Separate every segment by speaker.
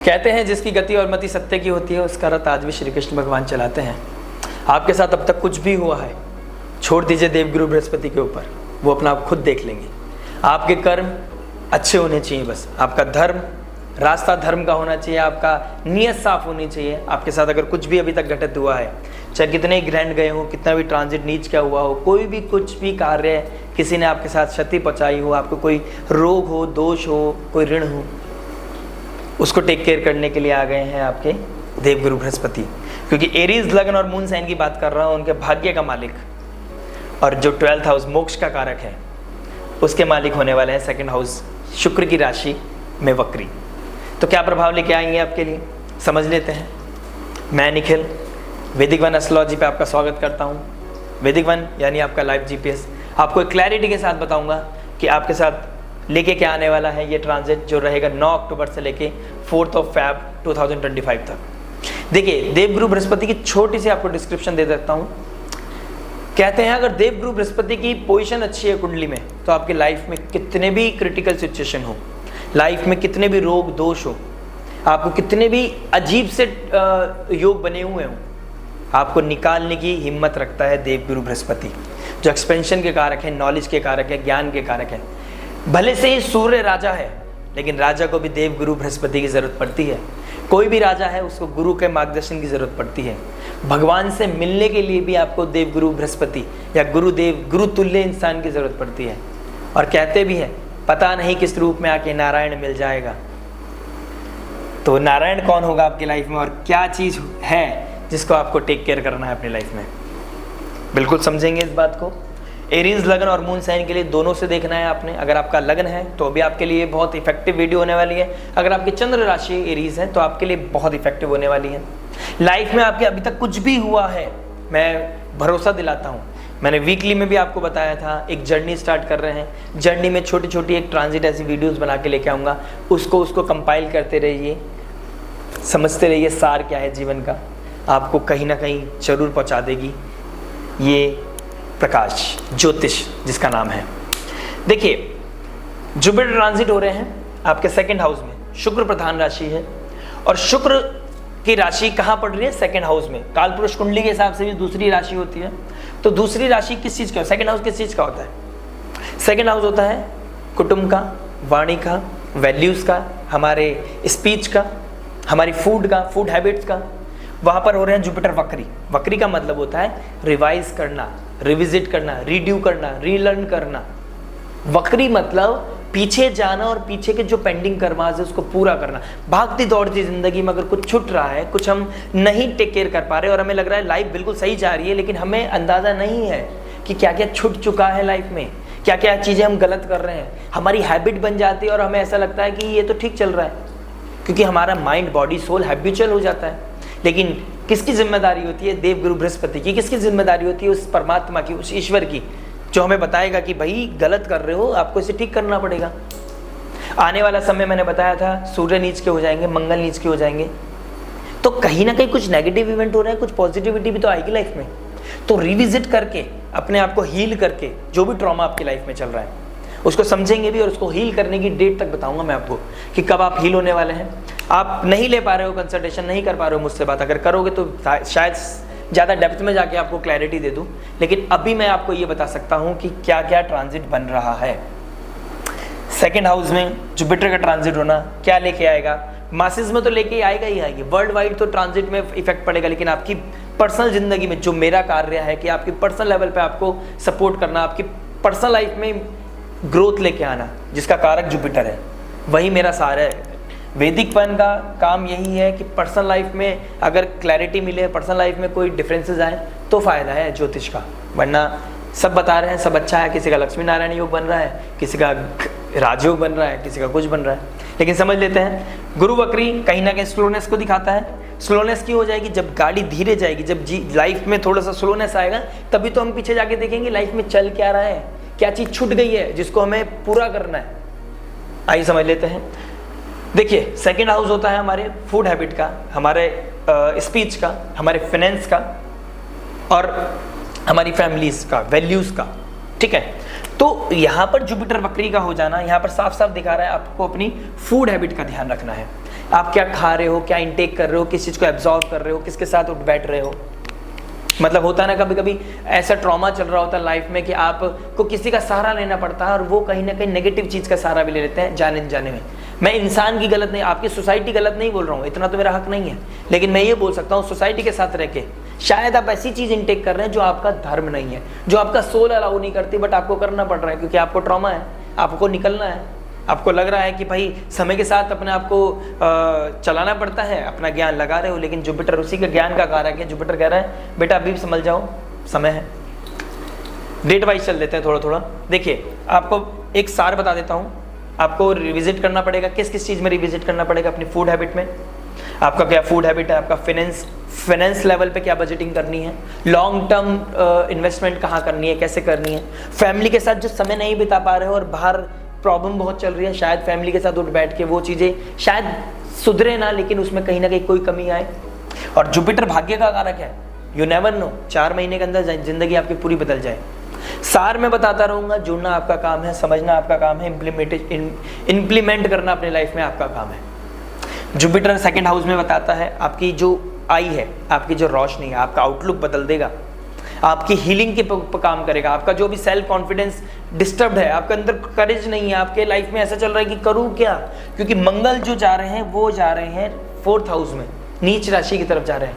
Speaker 1: कहते हैं जिसकी गति और मति सत्य की होती है उसका रथ आज भी श्री कृष्ण भगवान चलाते हैं। आपके साथ अब तक कुछ भी हुआ है छोड़ दीजिए देवगुरु बृहस्पति के ऊपर, वो अपना आप खुद देख लेंगे। आपके कर्म अच्छे होने चाहिए, बस आपका धर्म रास्ता धर्म का होना चाहिए, आपका नियत साफ होनी चाहिए। आपके साथ अगर कुछ भी अभी तक घटित हुआ है, चाहे कितने ग्रहण गए हो, कितना भी ट्रांजिट नीच क्या हुआ हो, कोई भी कुछ भी कार्य किसी ने आपके साथ क्षति पहुंचाई हो, आपको कोई रोग हो, दोष हो, कोई ऋण हो, उसको टेक केयर करने के लिए आ गए हैं आपके देवगुरु बृहस्पति। क्योंकि एरीज लगन और मून साइन की बात कर रहा हूँ, उनके भाग्य का मालिक और जो 12th हाउस मोक्ष का कारक है उसके मालिक होने वाले हैं सेकंड हाउस शुक्र की राशि में वक्री। तो क्या प्रभाव लेके आएंगे आपके लिए, समझ लेते हैं। मैं निखिल वैदिक वन एस्ट्रोलॉजी पे आपका स्वागत करता हूँ। वैदिक वन यानी आपका लाइव जीपीएस। आपको एक क्लैरिटी के साथ बताऊंगा कि आपके साथ लेके क्या आने वाला है ये ट्रांजिट जो रहेगा 9 अक्टूबर से लेके 4 फैब 2025 तक। देखिए देवगुरु बृहस्पति की छोटी सी आपको डिस्क्रिप्शन दे देता हूँ। कहते हैं अगर देवगुरु बृहस्पति की पोजीशन अच्छी है कुंडली में तो आपकी लाइफ में कितने भी क्रिटिकल सिचुएशन हो, लाइफ में कितने भी रोग दोष हो, आपको कितने भी अजीब से योग बने हुए हों, आपको निकालने की हिम्मत रखता है देवगुरु बृहस्पति, जो एक्सपेंशन के कारक है, नॉलेज के कारक है, ज्ञान के कारक है। भले से ही सूर्य राजा है लेकिन राजा को भी देवगुरु बृहस्पति की जरूरत पड़ती है। कोई भी राजा है उसको गुरु के मार्गदर्शन की जरूरत पड़ती है। भगवान से मिलने के लिए भी आपको देवगुरु बृहस्पति या गुरुदेव गुरु तुल्य इंसान की जरूरत पड़ती है। और कहते भी हैं पता नहीं किस रूप में आके नारायण मिल जाएगा। तो नारायण कौन होगा आपकी लाइफ में और क्या चीज है जिसको आपको टेक केयर करना है अपनी लाइफ में, बिल्कुल समझेंगे इस बात को। एरीज लगन और मून साइन के लिए दोनों से देखना है आपने। अगर आपका लगन है तो अभी आपके लिए बहुत इफेक्टिव वीडियो होने वाली है। अगर आपकी चंद्र राशि एरीज है तो आपके लिए बहुत इफेक्टिव होने वाली है। लाइफ में आपके अभी तक कुछ भी हुआ है, मैं भरोसा दिलाता हूँ, मैंने वीकली में भी आपको बताया था एक जर्नी स्टार्ट कर रहे हैं। जर्नी में छोटी छोटी एक ट्रांजिट ऐसी वीडियोस बना के लेके आऊँगा, उसको कंपाइल करते रहिए, समझते रहिए सार क्या है जीवन का, आपको कहीं ना कहीं जरूर पहुँचा देगी ये प्रकाश ज्योतिष जिसका नाम है। देखिए जुपिटर ट्रांजिट हो रहे हैं आपके सेकंड हाउस में, शुक्र प्रधान राशि है और शुक्र की राशि कहाँ पड़ रही है, सेकंड हाउस में। कालपुरुष कुंडली के हिसाब से भी दूसरी राशि होती है। तो दूसरी राशि किस चीज़ का, सेकंड हाउस किस चीज़ का होता है? सेकंड हाउस होता है कुटुंब का, वाणी का, वैल्यूज़ का, हमारे स्पीच का, हमारी फूड का, फूड हैबिट्स का। वहाँ पर हो रहे हैं जुपिटर वक्री। वक्री का मतलब होता है रिवाइज करना, रिविजिट करना, रीड्यू करना, रीलर्न करना। वक्री मतलब पीछे जाना और पीछे के जो पेंडिंग कर्मास है उसको पूरा करना। भागती दौड़ती जिंदगी में अगर कुछ छूट रहा है, कुछ हम नहीं टेक केयर कर पा रहे और हमें लग रहा है लाइफ बिल्कुल सही जा रही है, लेकिन हमें अंदाजा नहीं है कि क्या क्या छूट चुका है लाइफ में, क्या क्या चीज़ें हम गलत कर रहे हैं। हमारी हैबिट बन जाती है और हमें ऐसा लगता है कि ये तो ठीक चल रहा है, क्योंकि हमारा माइंड बॉडी सोल हैबिचुअल हो जाता है। लेकिन किसकी जिम्मेदारी होती है? देवगुरु बृहस्पति की। किसकी जिम्मेदारी होती है? उस परमात्मा की, उस ईश्वर की, जो हमें बताएगा कि भाई गलत कर रहे हो, आपको इसे ठीक करना पड़ेगा। आने वाला समय मैंने बताया था सूर्य नीच के हो जाएंगे, मंगल नीच के हो जाएंगे, तो कहीं ना कहीं कुछ नेगेटिव इवेंट हो रहे हैं, कुछ पॉजिटिविटी भी तो आएगी लाइफ में। तो रिविजिट करके अपने आप को हील करके जो भी ट्रॉमा आपकी लाइफ में चल रहा है उसको समझेंगे भी और उसको हील करने की डेट तक बताऊंगा मैं आपको कि कब आप हील होने वाले हैं। आप नहीं ले पा रहे हो कंसल्टेशन, नहीं कर पा रहे हो मुझसे बात, अगर करोगे तो शायद ज़्यादा डेप्थ में जाके आपको क्लैरिटी दे दूं, लेकिन अभी मैं आपको ये बता सकता हूं कि क्या क्या ट्रांजिट बन रहा है। सेकेंड हाउस में जुपिटर का ट्रांजिट होना क्या लेके आएगा? मासिस में तो लेके आएगा ही आएगी, वर्ल्ड वाइड तो ट्रांजिट में इफेक्ट पड़ेगा, लेकिन आपकी पर्सनल जिंदगी में जो मेरा कार्य है कि आपकी पर्सनल लेवल पे आपको सपोर्ट करना, आपकी पर्सनल लाइफ में ग्रोथ लेके आना, जिसका कारक जुपिटर है, वही मेरा सारा है। वैदिक वन का काम यही है कि पर्सनल लाइफ में अगर क्लैरिटी मिले, पर्सनल लाइफ में कोई डिफरेंसेस आए तो फ़ायदा है ज्योतिष का, वरना सब बता रहे हैं सब अच्छा है, किसी का लक्ष्मी नारायण योग बन रहा है, किसी का राजयोग बन रहा है, किसी का कुछ बन रहा है। लेकिन समझ लेते हैं गुरु वक्री कहीं ना कहीं स्लोनेस को दिखाता है। स्लोनेस की हो जाएगी जब गाड़ी धीरे जाएगी, जब लाइफ में थोड़ा सा स्लोनेस आएगा तभी तो हम पीछे जाके देखेंगे लाइफ में चल क्या रहा है, क्या चीज़ छूट गई है जिसको हमें पूरा करना है। आइए समझ लेते हैं। देखिए सेकंड हाउस होता है हमारे फूड हैबिट का, हमारे स्पीच का, हमारे फाइनेंस का और हमारी फैमिलीज का, वैल्यूज़ का, ठीक है। तो यहाँ पर जुपिटर वक्री का हो जाना यहाँ पर साफ साफ दिखा रहा है आपको अपनी फूड हैबिट का ध्यान रखना है। आप क्या खा रहे हो, क्या इंटेक कर रहे हो, किस चीज़ को एब्जॉर्व कर रहे हो, किसके साथ उठ बैठ रहे हो। मतलब होता है ना कभी कभी ऐसा ट्रॉमा चल रहा होता है लाइफ में कि आपको किसी का सहारा लेना पड़ता है और वो कहीं ना कहीं नेगेटिव चीज़ का सहारा भी ले लेते हैं जाने जाने में। मैं इंसान की गलत नहीं, आपकी सोसाइटी गलत नहीं बोल रहा हूँ, इतना तो मेरा हक नहीं है, लेकिन मैं ये बोल सकता हूँ सोसाइटी के साथ रह के शायद आप ऐसी चीज़ इनटेक कर रहे हैं जो आपका धर्म नहीं है, जो आपका सोल अलाउ नहीं करती, बट आपको करना पड़ रहा है क्योंकि आपको ट्रॉमा है, आपको निकलना है, आपको लग रहा है कि भाई समय के साथ अपने आप को चलाना पड़ता है, अपना ज्ञान लगा रहे हो। लेकिन जुपिटर उसी के ज्ञान का कारक है। जुपिटर कह रहा है बेटा अभी भी समझ जाओ, समय है। डेट वाइज चल देते हैं थोड़ा थोड़ा। देखिए आपको एक सार बता देता हूँ, आपको रिविजिट करना पड़ेगा। किस किस चीज़ में रिविजिट करना पड़ेगा? अपनी फूड हैबिट में, आपका क्या फूड हैबिट है, आपका फाइनेंस लेवल पे क्या बजटिंग करनी है, लॉन्ग टर्म इन्वेस्टमेंट कहाँ करनी है, कैसे करनी है, फैमिली के साथ जो समय नहीं बिता पा रहे हो और बाहर प्रॉब्लम बहुत चल रही है, शायद फैमिली के साथ उठ बैठ के वो चीज़ें शायद सुधरे ना, लेकिन उसमें कहीं ना कहीं कोई कमी आए। और जुपिटर भाग्य का कारक है, यू नेवर नो, 4 महीने के अंदर जिंदगी आपकी पूरी बदल जाए। सार में बताता रहूँगा, जुड़ना आपका काम है, समझना आपका काम है, इम्प्लीमेंट करना अपने लाइफ में आपका काम है। जुपिटर सेकंड हाउस में बताता है आपकी जो आई है, आपकी जो रोशनी है, आपका आउटलुक बदल देगा, आपकी हीलिंग के काम करेगा। आपका जो भी सेल्फ कॉन्फिडेंस डिस्टर्ब्ड है, आपके अंदर करेज नहीं है, आपके लाइफ में ऐसा चल रहा है कि करूँ क्या, क्योंकि मंगल जो जा रहे हैं वो जा रहे हैं 4th हाउस में, नीच राशि की तरफ जा रहे हैं,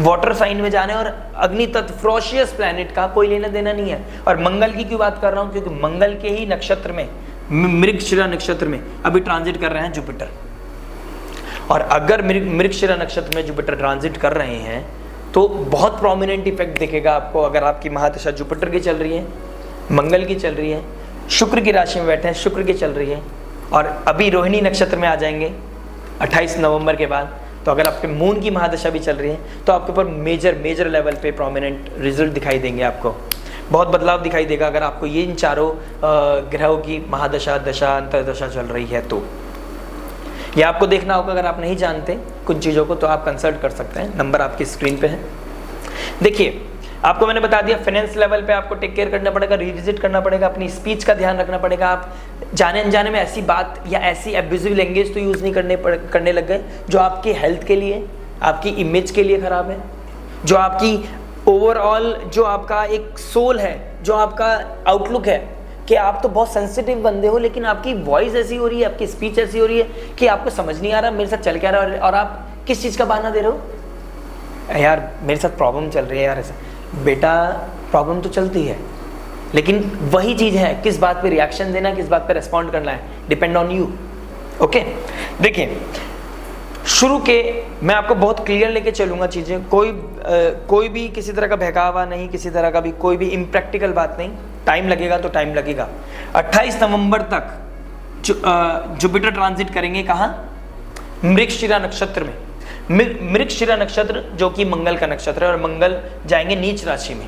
Speaker 1: वाटर साइन में जाने, और अग्नि तत्व फ्रोशियस प्लैनेट का कोई लेना देना नहीं है। और मंगल की क्यों बात कर रहा हूँ? क्योंकि मंगल के ही नक्षत्र में, मृगशिरा नक्षत्र में अभी ट्रांजिट कर रहे हैं जुपिटर। और अगर मृगशिरा नक्षत्र में जुपिटर ट्रांजिट कर रहे हैं तो बहुत प्रोमिनेंट इफेक्ट दिखेगा आपको। अगर आपकी महादशा जुपिटर की चल रही है, मंगल की चल रही है, शुक्र की राशि में बैठे हैं, शुक्र की चल रही है, और अभी रोहिणी नक्षत्र में आ जाएंगे 28 नवंबर के बाद, तो अगर आपके मून की महादशा भी चल रही है तो आपके ऊपर मेजर लेवल पे प्रोमिनेंट रिजल्ट दिखाई देंगे, आपको बहुत बदलाव दिखाई देगा अगर आपको ये इन चारों ग्रहों की महादशा, दशा, अंतरदशा चल रही है तो। यह आपको देखना होगा। अगर आप नहीं जानते कुछ चीज़ों को तो आप कंसल्ट कर सकते हैं, नंबर आपकी स्क्रीन पे है। देखिए आपको मैंने बता दिया, फाइनेंस लेवल पे आपको टेक केयर करना पड़ेगा, रिविजिट करना पड़ेगा, अपनी स्पीच का ध्यान रखना पड़ेगा। आप जाने अनजाने में ऐसी बात या ऐसी एब्यूजिव लैंग्वेज तो यूज़ नहीं करने लग गए जो आपकी हेल्थ के लिए, आपकी इमेज के लिए ख़राब है, जो आपकी ओवरऑल, जो आपका एक सोल है, जो आपका आउटलुक है कि आप तो बहुत सेंसिटिव बंदे हो, लेकिन आपकी वॉइस ऐसी हो रही है, आपकी स्पीच ऐसी हो रही है कि आपको समझ नहीं आ रहा मेरे साथ चल क्या रहा है, और आप किस चीज़ का बहाना दे रहे हो, यार मेरे साथ प्रॉब्लम चल रही है यार। ऐसा बेटा प्रॉब्लम तो चलती है, लेकिन वही चीज़ है किस बात पे रिएक्शन देना, किस बात पे रेस्पॉन्ड करना है, डिपेंड ऑन यू। ओके, देखिए शुरू के मैं आपको बहुत क्लियर लेके चलूँगा चीज़ें, कोई भी किसी तरह का बहकावा नहीं, किसी तरह का भी कोई भी इम्प्रैक्टिकल बात नहीं। टाइम लगेगा तो टाइम लगेगा। 28 नवंबर तक जुपिटर ट्रांजिट करेंगे कहाँ? मृगशिरा नक्षत्र में। मृगशिरा नक्षत्र जो कि मंगल का नक्षत्र है, और मंगल जाएंगे नीच राशि में।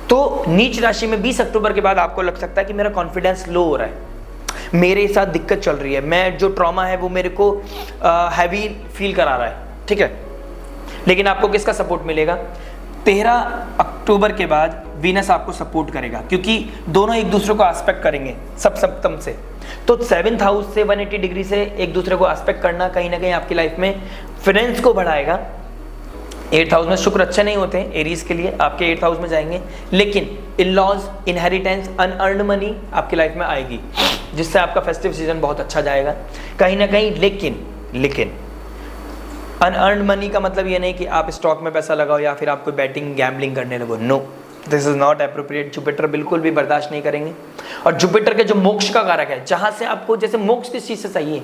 Speaker 1: तो नीच राशि में 20 अक्टूबर के बाद आपको लग सकता है कि मेरा कॉन्फिडेंस लो हो रहा है, मेरे साथ दिक्कत चल रही है, मैं जो ट्रॉमा है वो मेरे को हैवी फील करा रहा है, ठीक है। लेकिन आपको किसका सपोर्ट मिलेगा? 13 अक्टूबर के बाद वीनस आपको सपोर्ट करेगा, क्योंकि दोनों एक दूसरे को एस्पेक्ट करेंगे सप्तम से। तो 7th हाउस से 180 डिग्री से एक दूसरे को एस्पेक्ट करना कहीं ना कहीं आपकी लाइफ में फाइनेंस को बढ़ाएगा। 8th हाउस में शुक्र अच्छे नहीं होते एरीज के लिए, आपके 8th हाउस में जाएंगे, लेकिन in laws, inheritance, unearned money आपकी लाइफ में आएगी, जिससे आपका फेस्टिव सीजन बहुत अच्छा जाएगा कहीं ना कहीं। लेकिन अनअर्न्ड मनी का मतलब ये नहीं कि आप स्टॉक में पैसा लगाओ या फिर आप कोई बैटिंग गैम्बलिंग करने लगो, no, this is not appropriate. Jupiter बिल्कुल भी बर्दाश्त नहीं करेंगे। और जुपिटर के जो मोक्ष का कारक है, जहां से आपको जैसे मोक्ष किस चीज से चाहिए,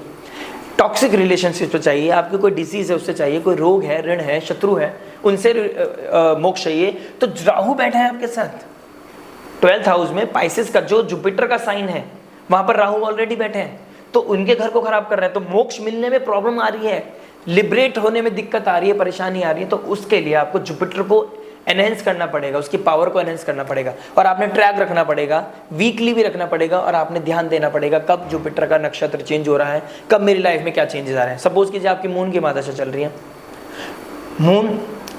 Speaker 1: टॉक्सिक रिलेशनशिप से चाहिए, आपकी कोई डिसीज है उससे चाहिए, कोई रोग है, ऋण है, शत्रु है, उनसे मोक्ष चाहिए, तो राहु बैठा है आपके साथ 12th हाउस में। पाइसेस का जो जुपिटर का साइन है वहां पर राहु ऑलरेडी बैठे हैं, तो उनके घर को खराब कर रहे हैं, तो मोक्ष मिलने में प्रॉब्लम आ रही है, लिबरेट होने में दिक्कत आ रही है, परेशानी आ रही है। तो उसके लिए आपको जुपिटर को एनहेंस करना पड़ेगा, उसकी पावर को एनहेंस करना पड़ेगा, और आपने ट्रैक रखना पड़ेगा, वीकली भी रखना पड़ेगा, और आपने ध्यान देना पड़ेगा कब जुपिटर का नक्षत्र चेंज हो रहा है, कब मेरी लाइफ में क्या चेंजेस आ रहे हैं। सपोज कीजिए आपकी मून की महादशा चल रही है, मून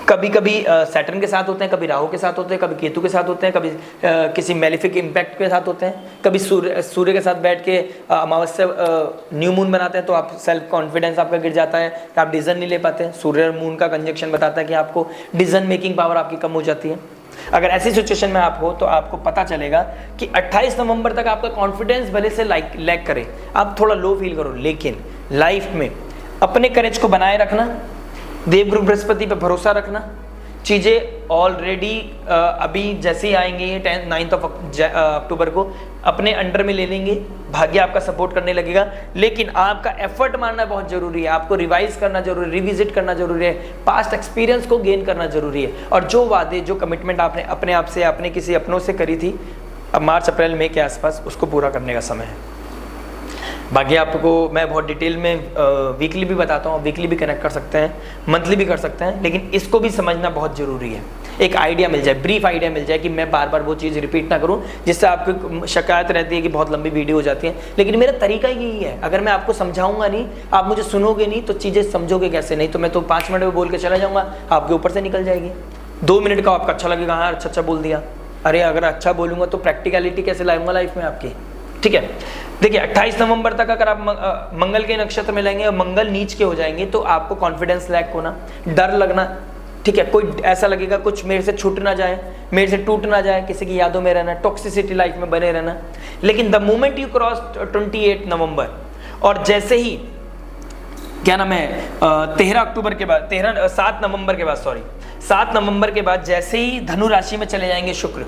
Speaker 1: कभी कभी सैटर्न के साथ होते हैं, कभी राहु के साथ होते हैं, कभी केतु के साथ होते हैं, कभी किसी मेलिफिक इम्पैक्ट के साथ होते हैं, कभी सूर्य के साथ बैठ के अमावस्या न्यू मून बनाते हैं तो आप सेल्फ कॉन्फिडेंस आपका गिर जाता है, आप डिसीजन नहीं ले पाते हैं। सूर्य और मून का कंजक्शन बताता है कि आपको डिसीजन मेकिंग पावर आपकी कम हो जाती है। अगर ऐसी सिचुएशन में आप हो तो आपको पता चलेगा कि 28 नवंबर तक आपका कॉन्फिडेंस भले से लैग करे, आप थोड़ा लो फील करो, लेकिन लाइफ में अपने करेज को बनाए रखना, देवगुरु बृहस्पति पे भरोसा रखना। चीज़ें ऑलरेडी अभी जैसे ही आएंगे ये 9 अक्टूबर को अपने अंडर में ले लेंगे, भाग्य आपका सपोर्ट करने लगेगा। लेकिन आपका एफर्ट मारना बहुत जरूरी है, आपको रिवाइज करना जरूरी है, रिविजिट करना जरूरी है, पास्ट एक्सपीरियंस को गेन करना जरूरी है। और जो वादे, जो कमिटमेंट आपने अपने आप से, अपने किसी अपनों से करी थी, अब मार्च अप्रैल मई के आसपास उसको पूरा करने का समय है। बाकी आपको मैं बहुत डिटेल में वीकली भी बताता हूँ, वीकली भी कनेक्ट कर सकते हैं, मंथली भी कर सकते हैं, लेकिन इसको भी समझना बहुत ज़रूरी है। एक आइडिया मिल जाए, ब्रीफ आइडिया मिल जाए कि मैं बार बार वो चीज़ रिपीट ना करूँ, जिससे आपको शिकायत रहती है कि बहुत लंबी वीडियो हो जाती है। लेकिन मेरा तरीका यही है, अगर मैं आपको समझाऊंगा नहीं, आप मुझे सुनोगे नहीं, तो चीज़ें समझोगे कैसे? नहीं तो मैं तो 5 मिनट में बोल के चला जाऊँगा, आपके ऊपर से निकल जाएगी। 2 मिनट का आपका अच्छा लगेगा, हाँ अच्छा बोल दिया। अरे अगर अच्छा बोलूँगा तो प्रैक्टिकलिटी कैसे लाऊंगा लाइफ में आपकी? ठीक है, देखिए 28 नवंबर तक अगर आप मंगल के नक्षत्र में लेंगे और मंगल नीच के हो जाएंगे तो आपको कॉन्फिडेंस लैक होना, डर लगना, ठीक है, कोई ऐसा लगेगा कुछ मेरे से छूट ना जाए, मेरे से टूट ना जाए, किसी की यादों में रहना, टॉक्सिसिटी लाइफ में बने रहना। लेकिन द मोमेंट यू क्रॉस 28 नवंबर और जैसे ही क्या नाम है 13 अक्टूबर के बाद 7 नवंबर के बाद 7 नवंबर के बाद जैसे ही धनु राशि में चले जाएंगे शुक्र,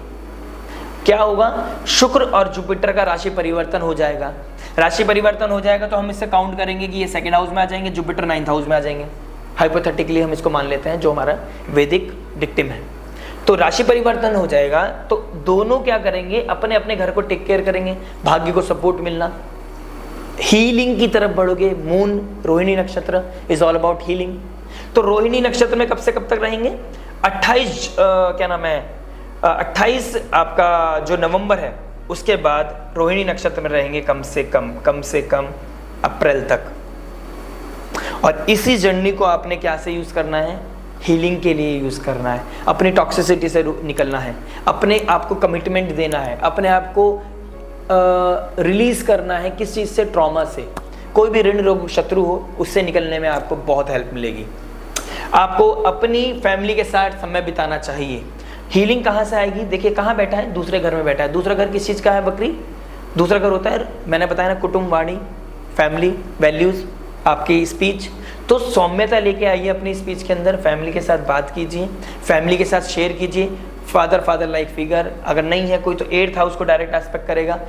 Speaker 1: क्या होगा? शुक्र और जुपिटर का राशि परिवर्तन हो जाएगा। राशि परिवर्तन हो जाएगा तो हम इससे काउंट करेंगे कि ये 2nd हाउस में आ जाएंगे, जुपिटर 9th हाउस में आ जाएंगे। हाइपोथेटिकली हम इसको मान लेते हैं, जो हमारा वैदिक डिक्टिम है। तो राशि परिवर्तन हो जाएगा तो दोनों क्या करेंगे? अपने अपने घर को टेक केयर करेंगे, भाग्य को सपोर्ट मिलना, हीलिंग की तरफ बढ़ोगे। मून रोहिणी नक्षत्र इज ऑल अबाउट हीलिंग। तो रोहिणी नक्षत्र में कब से कब तक रहेंगे? 28 आपका जो नवंबर है उसके बाद रोहिणी नक्षत्र में रहेंगे कम से कम अप्रैल तक। और इसी जर्नी को आपने क्या से यूज करना है? हीलिंग के लिए यूज करना है, अपनी टॉक्सिसिटी से निकलना है, अपने आप को कमिटमेंट देना है, अपने आप को रिलीज करना है। किस चीज से? ट्रॉमा से। कोई भी ऋण रोग शत्रु हो उससे निकलने में आपको बहुत हेल्प मिलेगी। आपको अपनी फैमिली के साथ समय बिताना चाहिए। हीलिंग कहाँ से आएगी? देखिए कहाँ बैठा है? दूसरे घर में बैठा है। दूसरा घर किस चीज़ का है? बकरी। दूसरा घर होता है, मैंने बताया ना, कुटुंब, वाणी, फैमिली, वैल्यूज़, आपकी स्पीच। तो सौम्यता लेके आइए अपनी स्पीच के अंदर, फैमिली के साथ बात कीजिए, फैमिली के साथ शेयर कीजिए। फादर लाइक फिगर अगर नहीं है कोई तो 8th हाउस को डायरेक्ट एस्पेक्ट करेगा।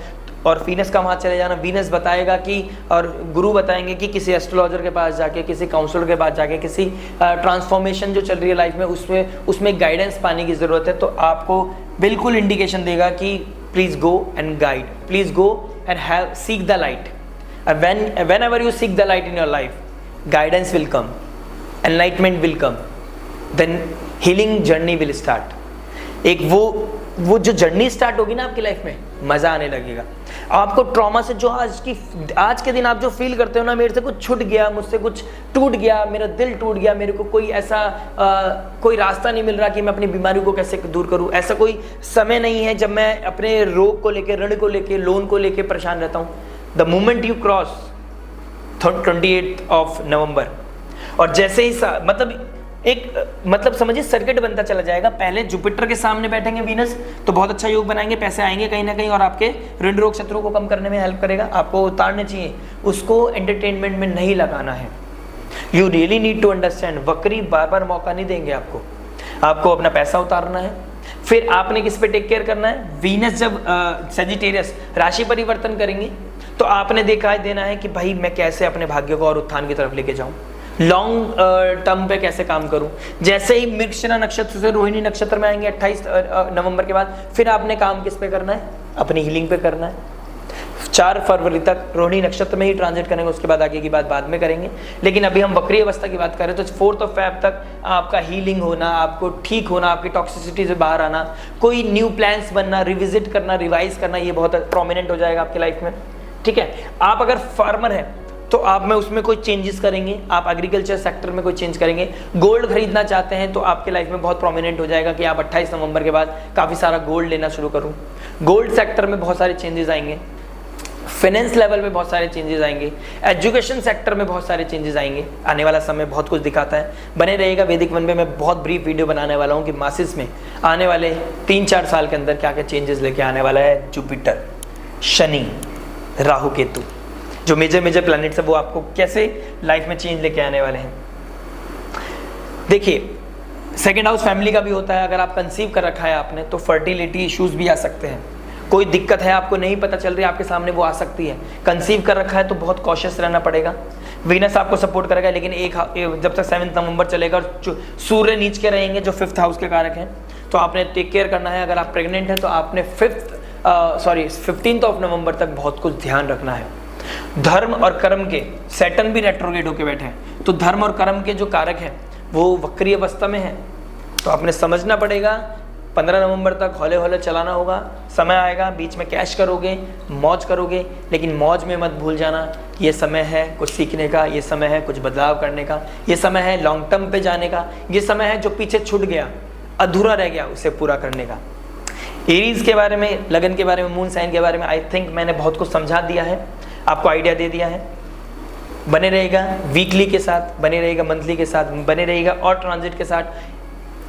Speaker 1: और वीनस का वहाँ चले जाना, वीनस बताएगा कि, और गुरु बताएंगे कि किसी एस्ट्रोलॉजर के पास जाके, किसी काउंसलर के पास जाके, किसी ट्रांसफॉर्मेशन जो चल रही है लाइफ में उसमें गाइडेंस पाने की ज़रूरत है। तो आपको बिल्कुल इंडिकेशन देगा कि please go and guide, please go and have seek the light. whenever you seek the light in your life, guidance will come, enlightenment will come, then healing journey will start. एक वो जो journey start होगी ना आपकी life में, मजा आने लगेगा। आपको ट्रॉमा से जो आज के दिन आप जो फील करते हो ना, मेरे से कुछ छूट गया, मुझसे कुछ टूट गया, मेरा दिल टूट गया, मेरे को कोई ऐसा कोई रास्ता नहीं मिल रहा कि मैं अपनी बीमारी को कैसे दूर करूं। ऐसा कोई समय नहीं है जब मैं अपने रोग को लेके, ऋण को लेके, लोन को लेके परेशान रहता हूं। द मोमेंट यू क्रॉस 28 नवंबर और जैसे ही मतलब समझिए सर्किट बनता चला जाएगा। पहले जुपिटर के सामने बैठेंगे वीनस, तो बहुत अच्छा योग बनाएंगे, पैसे आएंगे कहीं ना कहीं, और आपके ऋण रोग शत्रु को कम करने में हेल्प करेगा। आपको उतारने चाहिए, उसको एंटरटेनमेंट में नहीं लगाना है। You really need to understand, वक्री बार बार मौका नहीं देंगे आपको अपना पैसा उतारना है। फिर आपने किस पे टेक केयर करना है? वीनस जब सेजिटेरियस राशि परिवर्तन करेंगे तो आपने देना है कि भाई मैं कैसे अपने भाग्य को और उत्थान की तरफ लेके जाऊं, लॉन्ग टर्म पे कैसे काम करूं। जैसे ही मृगशिरा नक्षत्र से रोहिणी नक्षत्र में आएंगे 28 नवंबर के बाद, फिर आपने काम किस पे करना है? अपनी हीलिंग पे करना है। 4 फरवरी तक रोहिणी नक्षत्र में ही ट्रांजिट करेंगे, उसके बाद आगे की बात बाद में करेंगे। लेकिन अभी हम वक्री अवस्था की बात करें तो 4 फेब तक आपका हीलिंग होना, आपको ठीक होना, आपकी टॉक्सिसिटी से बाहर आना, कोई न्यू प्लान्स बनना, रिविजिट करना, रिवाइज करना, ये बहुत प्रोमिनेंट हो जाएगा आपकी लाइफ में। ठीक है, आप अगर फार्मर हैं तो आप में उसमें कोई चेंजेस करेंगे, आप एग्रीकल्चर सेक्टर में कोई चेंज करेंगे। गोल्ड खरीदना चाहते हैं तो आपके लाइफ में बहुत प्रोमिनेंट हो जाएगा कि आप 28 नवंबर के बाद काफ़ी सारा गोल्ड लेना शुरू करूँ। गोल्ड सेक्टर में बहुत सारे चेंजेस आएंगे, फाइनेंस लेवल में बहुत सारे चेंजेस आएंगे, एजुकेशन सेक्टर में बहुत सारे चेंजेस आएंगे। आने वाला समय बहुत कुछ दिखाता है, बने रहिएगा वैदिक वन पे। मैं बहुत ब्रीफ वीडियो बनाने वाला हूँ कि मासिस में आने वाले 3-4 साल के अंदर क्या क्या चेंजेस लेके आने वाला है जुपिटर, शनि, राहु, केतु, जो मेजर प्लैनेट्स है वो आपको कैसे लाइफ में चेंज लेके आने वाले हैं। देखिए, सेकेंड हाउस फैमिली का भी होता है। अगर आप कंसीव कर रखा है आपने तो फर्टिलिटी इश्यूज भी आ सकते हैं। कोई दिक्कत है आपको नहीं पता चल रही आपके सामने, वो आ सकती है। कंसीव कर रखा है तो बहुत कॉशियस रहना पड़ेगा। वीनस आपको सपोर्ट करेगा, लेकिन जब तक 7 नवंबर चलेगा और सूर्य नीच के रहेंगे जो 5th हाउस के कारक हैं, तो आपने टेक केयर करना है। अगर आप प्रेग्नेंट हैं तो आपने 15 नवंबर तक बहुत कुछ ध्यान रखना है। धर्म और कर्म के, सैटर्न भी रेट्रोग्रेड होके बैठे हैं, तो धर्म और कर्म के जो कारक हैं वो वक्री अवस्था में है, तो आपने समझना पड़ेगा। 15 नवंबर तक हौले हौले चलाना होगा। समय आएगा, बीच में कैश करोगे, मौज करोगे, लेकिन मौज में मत भूल जाना ये समय है कुछ सीखने का, ये समय है कुछ बदलाव करने का, ये समय है लॉन्ग टर्म पे जाने का, ये समय है जो पीछे छूट गया, अधूरा रह गया, उसे पूरा करने का। एरीज के बारे में, लगन के बारे में, मून साइन के बारे में आई थिंक मैंने बहुत कुछ समझा दिया है, आपको आइडिया दे दिया है। बने रहेगा वीकली के साथ, बने रहेगा मंथली के साथ, बने रहेगा और ट्रांजिट के साथ।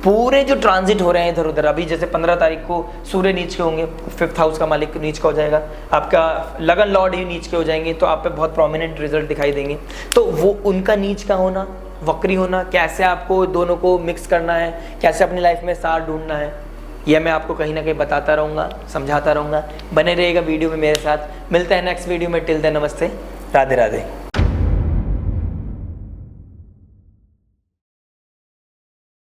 Speaker 1: पूरे जो ट्रांजिट हो रहे हैं इधर उधर, अभी जैसे 15 तारीख को सूर्य नीच के होंगे, 5th हाउस का मालिक नीच का हो जाएगा, आपका लगन लॉर्ड ही नीच के हो जाएंगे, तो आप पे बहुत प्रोमिनेंट रिजल्ट दिखाई देंगे। तो वो उनका नीच का होना, वक्री होना, कैसे आपको दोनों को मिक्स करना है, कैसे अपनी लाइफ में सार ढूंढना है, यह मैं आपको कहीं ना कहीं बताता रहूँगा, समझाता रहूँगा। बने रहेगा वीडियो में मेरे साथ। मिलते हैं नेक्स्ट वीडियो में। टिल देन नमस्ते, राधे राधे।